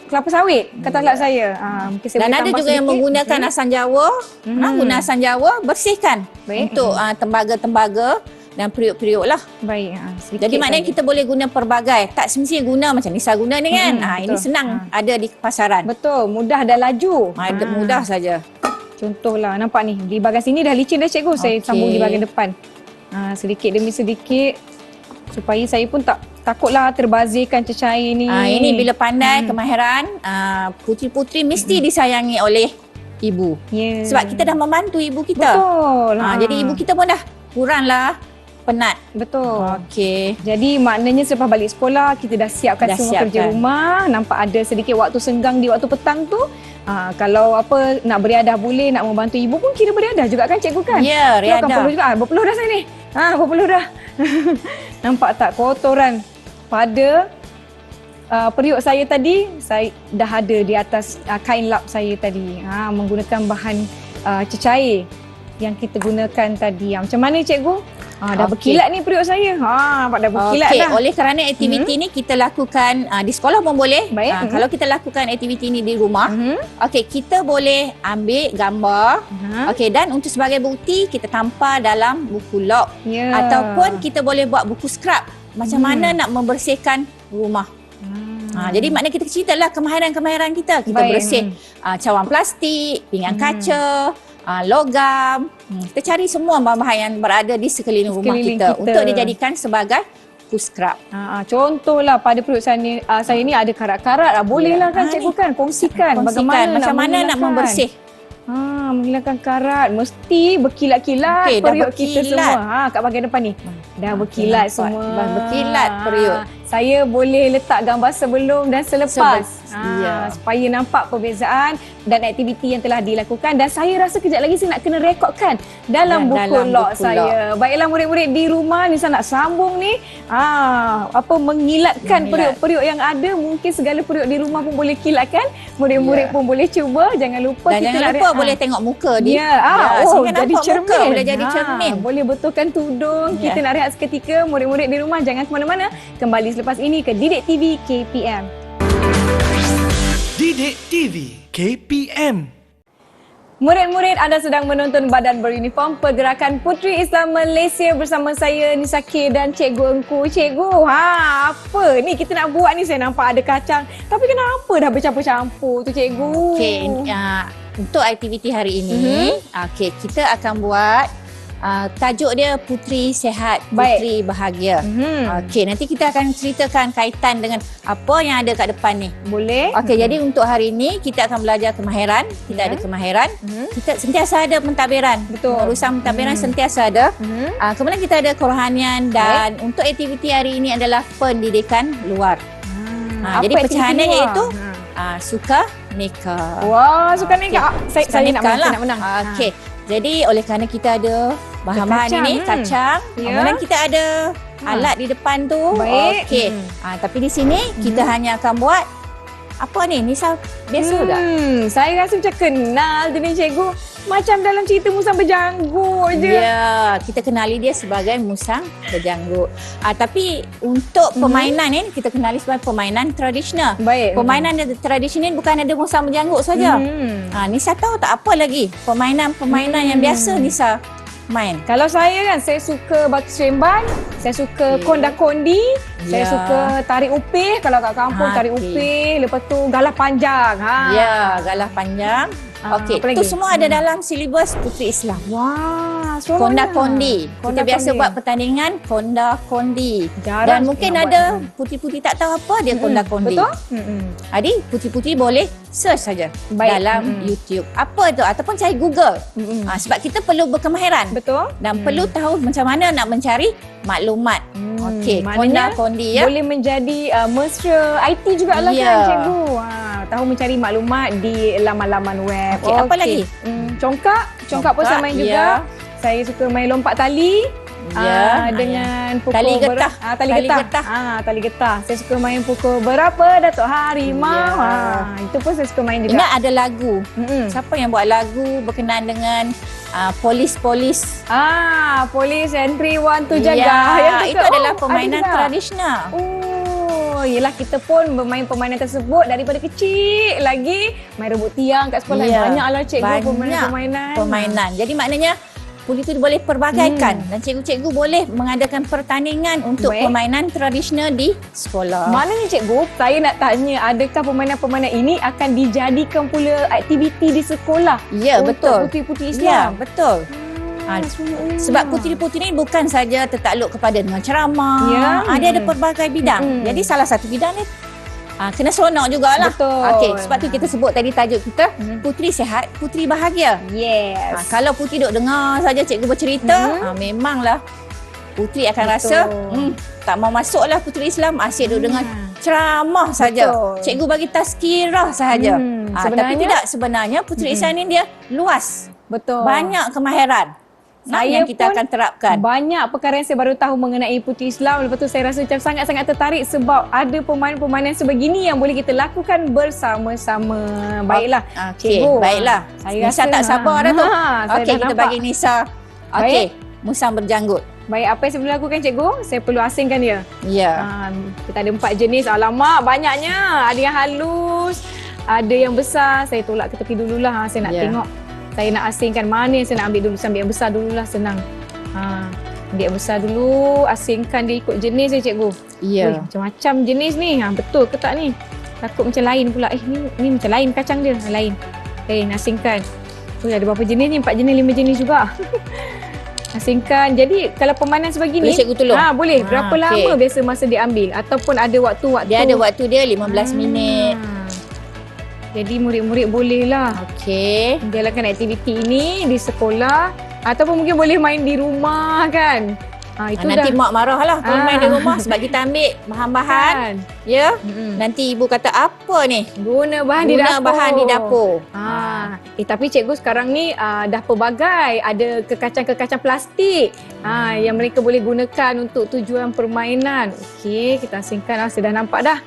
kelapa sawit. Kata tak saya. Mungkin saya Dan boleh ada tambah juga yang sedikit. menggunakan asam jawa. Guna asam jawa bersihkan Baik. untuk tembaga-tembaga dan periuk-periuk lah. Baik. Sedikit Jadi maknanya saja. kita boleh guna pelbagai. Tak semestinya guna macam Nisa guna ni kan. Ini betul. senang ada di pasaran. Betul, mudah dan laju. Ada mudah saja. Contohlah, nampak ni. Di bahagian sini dah licin dah cikgu. Saya Okey. sambung di bahagian depan. Sedikit demi sedikit. Supaya saya pun takutlah terbazirkan cecair ni. Ini bila pandai kemahiran, puteri-puteri mesti disayangi oleh ibu. Yeah. Sebab kita dah membantu ibu kita. Betul. Jadi ibu kita pun dah kuranglah penat. Betul. Okey. Jadi maknanya selepas balik sekolah kita dah siapkan Dah semua kerja siapkan. rumah. Nampak ada sedikit waktu senggang di waktu petang tu. Kalau nak beriadah boleh, nak membantu ibu pun kira beriadah juga kan cikgu kan? Ya, Itu akan riadah. perlu juga. Berpeluh dah saya ni. Berpeluh dah. Nampak tak kotoran pada periuk saya tadi, saya dah ada di atas kain lap saya tadi. Menggunakan bahan cecair yang kita gunakan tadi. Macam mana cikgu? Dah Okey. berkilat ni periuk saya. Nampak dah berkilat Okey, dah. oleh kerana aktiviti ni kita lakukan di sekolah pun boleh. Baik. Kalau kita lakukan aktiviti ni di rumah, okey, kita boleh ambil gambar. Okey, dan untuk sebagai bukti kita tampal dalam buku log Ya. ataupun kita boleh buat buku scrap macam mana nak membersihkan rumah. Jadi maknanya kita ceritalah kemahiran-kemahiran kita. Kita Baik. bersih cawan plastik, pinggan kaca, logam. Kita cari semua bahan-bahan yang berada di sekeliling rumah Sekeliling kita kita. untuk dijadikan sebagai buku scrap. Contohlah pada periuk saya ni ada karat-karat. Bolehlah kan cikgu kan kongsikan bagaimana macam mana nak menghilangkan. membersih. Menghilangkan karat mesti berkilat-kilat Okey, dah periuk kita berkilat. semua. Kat bahagian depan ni. Dah berkilat nampak. semua. Dah berkilat periuk. Saya boleh letak gambar sebelum dan selepas. Ya. Supaya nampak perbezaan dan aktiviti yang telah dilakukan. Dan saya rasa kejap lagi saya nak kena rekodkan dalam buku Dalam log buku saya. Baiklah murid-murid di rumah ni saya nak sambung ni. Mengilatkan periuk-periuk yang ada. Mungkin segala periuk di rumah pun boleh kilatkan. Murid-murid pun boleh cuba. Jangan lupa Dan kita jangan nak lupa boleh tengok muka dia. jadi sehingga nampak cermin. muka, boleh jadi cermin. Boleh betulkan tudung. Ya. Kita nak rehat seketika. Murid-murid di rumah jangan ke mana-mana. Kembali selepas ini ke Didik TV KPM. Didik TV KPM. Murid-murid, anda sedang menonton Badan Beruniform Pergerakan Puteri Islam Malaysia bersama saya Nisa K dan Cikgu Engku. Cikgu, apa ni kita nak buat ni? Saya nampak ada kacang. Tapi kenapa dah bercampur-campur tu cikgu? Okey, untuk aktiviti hari ini, kita akan buat tajuk dia Puteri Sihat, Puteri Bahagia. Okey, nanti kita akan ceritakan kaitan dengan apa yang ada kat depan ni. Boleh? Okey, jadi untuk hari ini kita akan belajar kemahiran. Kita ada kemahiran. Kita sentiasa ada pentadbiran. Betul. Urusan pentadbiran sentiasa ada. Kemudian kita ada kerohanian dan untuk aktiviti hari ini adalah pendidikan luar. Jadi Apa pecahannya aktiviti luar? iaitu suka nikah. Wah, suka nikah. Saya nak menang, lah. saya nak menang. Okey. Jadi oleh kerana kita ada bahan-bahan Kacang, ini, kacang. Ya. Kemudian kita ada alat di depan tu. Baik. Okey. Tapi di sini kita hanya akan buat apa ni? Nisa biasa tak? Saya rasa macam kenal je ni cikgu. Macam dalam cerita musang berjanggut je. Ya, kita kenali dia sebagai musang berjanggut. Tapi untuk permainan ni kita kenali sebagai permainan tradisional. Baik. Permainan tradisional bukan ada musang berjanggut saja. Nisa tahu tak apa lagi permainan yang biasa Nisa main? Kalau saya kan, saya suka batu seremban, saya suka konda-kondi, saya Ya. suka tarik upih. Kalau kat kampung tarik Okey. upih, lepas tu galah panjang. Ya, galah panjang. Okey, apa lagi? itu semua ada dalam silibus Puteri Islam. Wah, Konda-kondi. Kita Konda biasa kondi. buat pertandingan konda-kondi. Jarang Dan mungkin nak ada buat. puteri-puteri tak tahu apa dia konda-kondi. Betul? Jadi puteri-puteri boleh search saja Baik. dalam YouTube. Apa tu? Ataupun cari Google. Sebab kita perlu berkemahiran. Betul? Dan perlu tahu macam mana nak mencari maklumat. Okey, maknanya konda-kondi ya. boleh menjadi mesra IT jugalah Ya. kan cikgu. Tahu mencari maklumat di laman-laman web. Okey, apa lagi? Congkak pun saya main juga. Saya suka main lompat tali. Ya. Dengan pukul Tali getah. Tali getah. Tali getah. Saya suka main pukul berapa Datuk Harimau. Itu pun saya suka main juga. Ingat ada lagu. Siapa yang buat lagu berkenaan dengan polis-polis? Polis entry 1 tu jaga. Ya, Yang tu itu ke? adalah ada permainan juga. tradisional. Yelah kita pun bermain permainan tersebut daripada kecil lagi. Main rebut tiang kat sekolah. Ya. Banyaklah cikgu Banyak permainan. Jadi maknanya polis itu boleh perbagaikan dan cikgu-cikgu boleh mengadakan pertandingan untuk Baik. permainan tradisional di sekolah. Maknanya cikgu, saya nak tanya adakah permainan-permainan ini akan dijadikan pula aktiviti di sekolah? Ya, untuk betul. puteri-puteri Ya, Islam? betul. Sebab puteri-puteri ni bukan saja tertakluk kepada dengan ceramah. Ya. Dia ada pelbagai bidang. Jadi salah satu bidang ni kena seronok jugalah. Betul. Okey, sebab tu kita sebut tadi tajuk kita Puteri Sihat, Puteri Bahagia. Yes. Kalau puteri duk dengar saja cikgu bercerita, memanglah puteri akan rasa tak mau masuklah puteri Islam, asyik duk dengar ceramah saja. Betul. Cikgu bagi tazkirah sahaja. Tapi Sebenarnya- tidak, sebenarnya puteri Islam ni dia luas. Betul. Banyak kemahiran Saya yang kita pun akan terapkan. Banyak perkara yang saya baru tahu mengenai Puteri Islam. Lepas tu saya rasa macam sangat-sangat tertarik sebab ada permainan-permainan sebegini yang boleh kita lakukan bersama-sama. Baiklah. Okey, Cikgu, baiklah. saya Nisa rasa, tak sabar dah tu. saya Okey, dah kita nampak. bagi Nisa. Okey, musang berjanggut. Baik, apa yang saya perlu lakukan cikgu? Saya perlu asingkan dia. Ya. Kita ada 4 jenis. Alamak, banyaknya. Ada yang halus, ada yang besar. Saya tolak ke tepi dululah. Saya nak Ya. tengok. Saya nak asingkan mana yang saya nak ambil dulu. Saya ambil yang besar dululah, senang. Ambil yang besar dulu, asingkan dia ikut jenis je cikgu. Ya. Ui, macam-macam jenis ni. Betul ke tak ni? Takut macam lain pula. Ni macam lain kacang dia. Lain. Asingkan. Ui, ada berapa jenis ni? 4 jenis, 5 jenis juga. Asingkan. Jadi kalau permainan sebegini, Boleh cikgu tolong? boleh. Berapa okey. lama biasa masa dia ambil? Ataupun ada waktu-waktu? Dia ada waktu dia 15 minit. Jadi murid-murid bolehlah Okey. jalankan aktiviti ini di sekolah ataupun mungkin boleh main di rumah kan. Itu Nanti dah mak marah lah kalau main di rumah sebab kita ambil bahan-bahan. kan. Ya. Nanti ibu kata apa ni? Guna bahan di Guna dapur. bahan di dapur. Tapi cikgu sekarang ni dah pelbagai. Ada kekacang-kekacang plastik yang mereka boleh gunakan untuk tujuan permainan. Okey, kita asingkan. Saya dah nampak dah.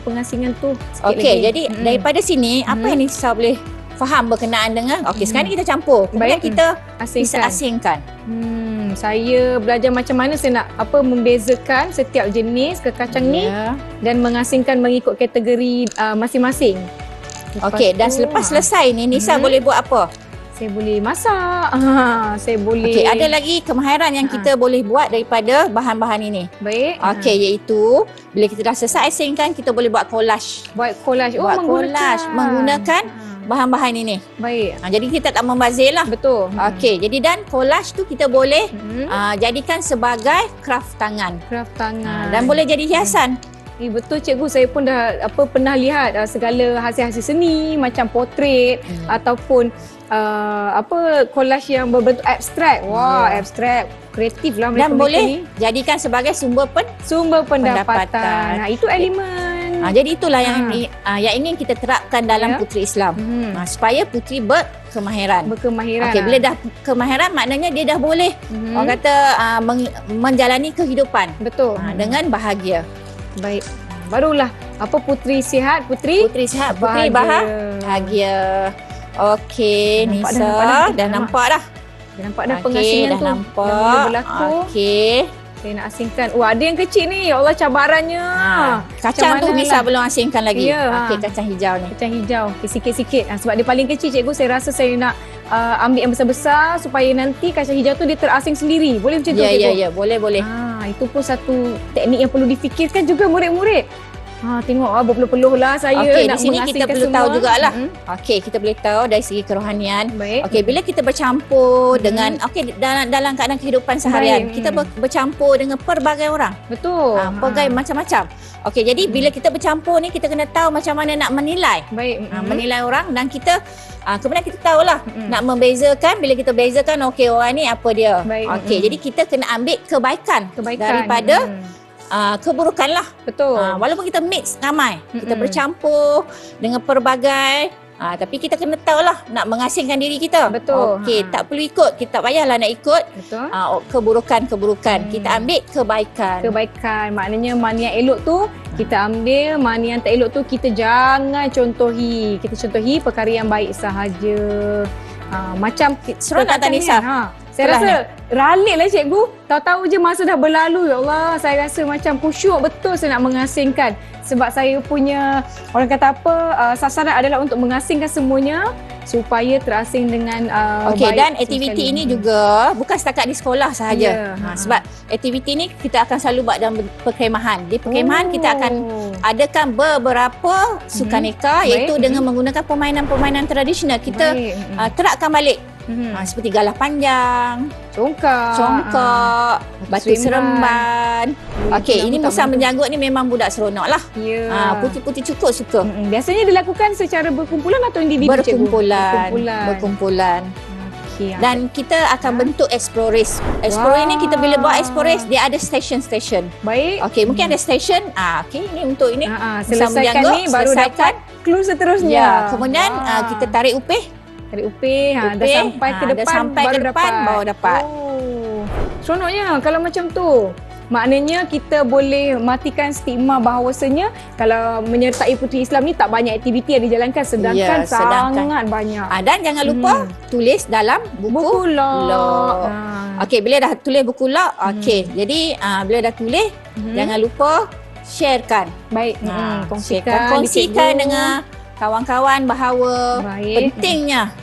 Pengasingan tu. Sikit Okey, lagi. jadi daripada sini apa yang Nisa boleh faham berkenaan dengan sekarang ni kita campur. Kemudian Baik. kita bisa asingkan. asingkan. Saya belajar macam mana saya nak membezakan setiap jenis kekacang ni dan mengasingkan mengikut kategori masing-masing. Okey, dan selepas selesai ni Nisa boleh buat apa? Saya boleh masak. Saya boleh. Okey, ada lagi kemahiran yang kita boleh buat daripada bahan-bahan ini. Baik. Okey, iaitu bila kita dah selesai asingkan, kita boleh buat collage. Buat collage. Buat collage menggunakan bahan-bahan ini. Baik. Jadi kita tak membazir lah. Betul. Okey, jadi dan collage tu kita boleh jadikan sebagai craft tangan. Craft tangan. Dan boleh jadi hiasan. Betul cikgu, saya pun dah pernah lihat segala hasil-hasil seni macam portrait ataupun collage yang berbentuk abstrak. Wah, abstrak. Kreatif lah mereka. Dan boleh ni. jadikan sebagai sumber pendapatan. Itu elemen. Jadi itulah yang ingin kita terapkan dalam Puteri Islam. Supaya puteri berkemahiran. Okey, bila dah kemahiran maknanya dia dah boleh orang kata menjalani kehidupan. Betul. Dengan bahagia. Baik. Barulah puteri sihat, puteri sihat, puteri bahagia. Okey, Nisa dah nampak dah. Dah nampak dah pengasingan tu. Dah nampak. Yang boleh berlaku. Okey. Saya nak asingkan. Ada yang kecil ni. Ya Allah, cabarannya. Kacang tu Nisa belum asingkan lagi. Ya. Okey, kacang hijau ni. Kacang hijau. Sikit-sikit. Sebab dia paling kecil cikgu, saya rasa saya nak ambil yang besar-besar supaya nanti kacang hijau tu dia terasing sendiri. Boleh macam tu cikgu? Ya, boleh. Itu pun satu teknik yang perlu difikirkan juga murid-murid. Tengok berpeluh-peluh lah saya Okey, di nak sini kita mengasingkan perlu semua. tahu jugalah. Okey, kita boleh tahu dari segi kerohanian. Baik. Okey, bila kita bercampur dengan dalam keadaan kehidupan seharian, Baik. kita bercampur dengan pelbagai orang. Betul. Pelbagai macam-macam. Okey, jadi bila kita bercampur ni kita kena tahu macam mana nak menilai. Baik. Menilai orang dan kita kemudian kita tahulah nak membezakan. Bila kita bezakan okey orang ni apa dia. Baik. Okey, jadi kita kena ambil kebaikan daripada keburukan lah. Betul. Walaupun kita mix ramai, kita bercampur dengan pelbagai, tapi kita kena tahulah nak mengasingkan diri kita. Betul. Okey, tak perlu ikut, kita tak payahlah nak ikut Betul. keburukan. Kita ambil kebaikan. Maknanya mana yang elok tu kita ambil, mana yang tak elok tu kita jangan contohi. Kita contohi perkara yang baik sahaja. Macam Seronok tak Nisa? Saya rasa ralik lah cikgu. Tahu-tahu je masa dah berlalu. Ya Allah, saya rasa macam khusyuk betul saya nak mengasingkan. Sebab saya punya, orang kata apa, sasaran adalah untuk mengasingkan semuanya supaya terasing dengan Okey, baik dan aktiviti ini juga bukan setakat di sekolah sahaja. Ya, Sebab aktiviti ni kita akan selalu buat dalam perkhemahan. Di perkhemahan kita akan adakan beberapa sukaneka iaitu dengan menggunakan permainan-permainan tradisional. Kita terakkan balik. Seperti galah panjang, congkak, batu seremban. Okey, ini Musa Menjanggut ni memang budak seronok lah. Ya. Putih-putih cukup suka. Biasanya dilakukan secara berkumpulan atau individu cikgu? Berkumpulan. Okey. Dan kita akan bentuk Explorers. Explorer ni kita bila buat Explorers, dia ada station. Baik. Okey, mungkin ada station. Okey, ini untuk ini. Selesaikan ni baru dapat clue seterusnya. Ya, kemudian kita tarik upih. Tarik upih, dah sampai ke depan, dah sampai ke depan baru dapat. Oh. Seronoknya kalau macam tu. Maknanya kita boleh matikan stigma bahawasanya kalau menyertai Puteri Islam ni tak banyak aktiviti yang dijalankan, sedangkan sangat banyak. Dan jangan lupa tulis dalam buku log. Okey, bila dah tulis buku log, okey. Jadi bila dah tulis, jangan lupa sharekan. Baik, kongsikan dengan kawan-kawan bahawa pentingnya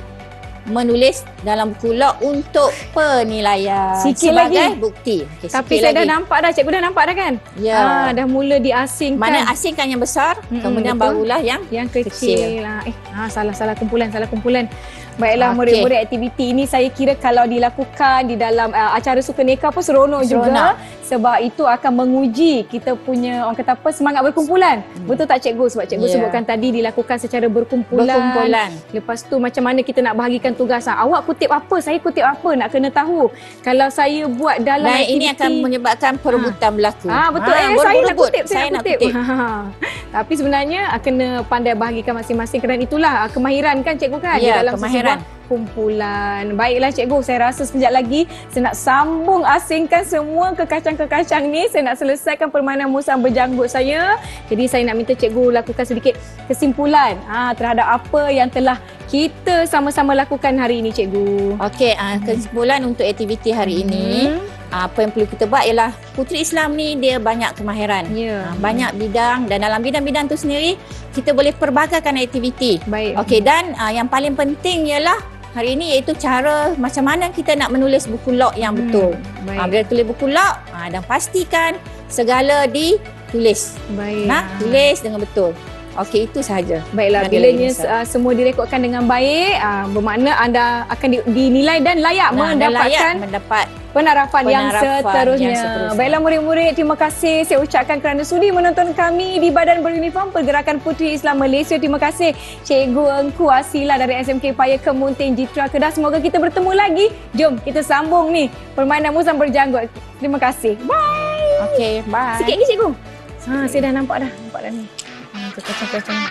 menulis dalam buku log untuk penilaian sikit sebagai lagi bukti. Tapi saya dah nampak dah, cikgu dah nampak dah kan? Ya. Dah mula diasingkan. Mana asingkan yang besar, kemudian barulah yang kecil. Salah kumpulan. Baiklah, murid-murid aktiviti ini saya kira kalau dilakukan di dalam acara sukaneka pun seronok juga. Sebab itu akan menguji kita punya, orang kata apa, semangat berkumpulan. Betul tak cikgu? Sebab cikgu sebutkan tadi dilakukan secara berkumpulan. Lepas tu macam mana kita nak bahagikan tugas. Awak kutip apa, saya kutip apa, nak kena tahu. Kalau saya buat dalam dan aktiviti, ini akan menyebabkan perebutan berlaku. Betul. Saya nak kutip. Tapi sebenarnya kena pandai bahagikan masing-masing, kerana itulah kemahiran kan cikgu kan? Ya, di dalam kemahiran kumpulan. Baiklah cikgu, saya rasa sekejap lagi saya nak sambung asingkan semua kekacang-kekacang ni. Saya nak selesaikan permainan musang berjanggut saya. Jadi saya nak minta cikgu lakukan sedikit kesimpulan terhadap apa yang telah kita sama-sama lakukan hari ini cikgu. Okey, kesimpulan untuk aktiviti hari ini, apa yang perlu kita buat ialah Puteri Islam ni dia banyak kemahiran. Banyak bidang, dan dalam bidang-bidang tu sendiri kita boleh perbagaikan aktiviti. Baik. Okey, dan yang paling penting ialah hari ini iaitu cara macam mana kita nak menulis buku log yang betul. Bila tulis buku log, dan pastikan segala ditulis. Baik. Tulis dengan betul. Okey, itu sahaja. Baiklah, bilanya semua direkodkan dengan baik, bermakna anda akan dinilai dan layak mendapat penarapan yang seterusnya. Baiklah murid-murid, terima kasih saya ucapkan kerana sudi menonton kami di Badan Beruniform Pergerakan Puteri Islam Malaysia. Terima kasih Cikgu Engku Asila dari SMK Paya Kemunting Jitra Kedah. Semoga kita bertemu lagi. Jom kita sambung ni permainan musang berjanggut. Terima kasih. Bye. Okey, bye. Sikit lagi cikgu. Saya dah nampak dah ni. Kacang-kacang.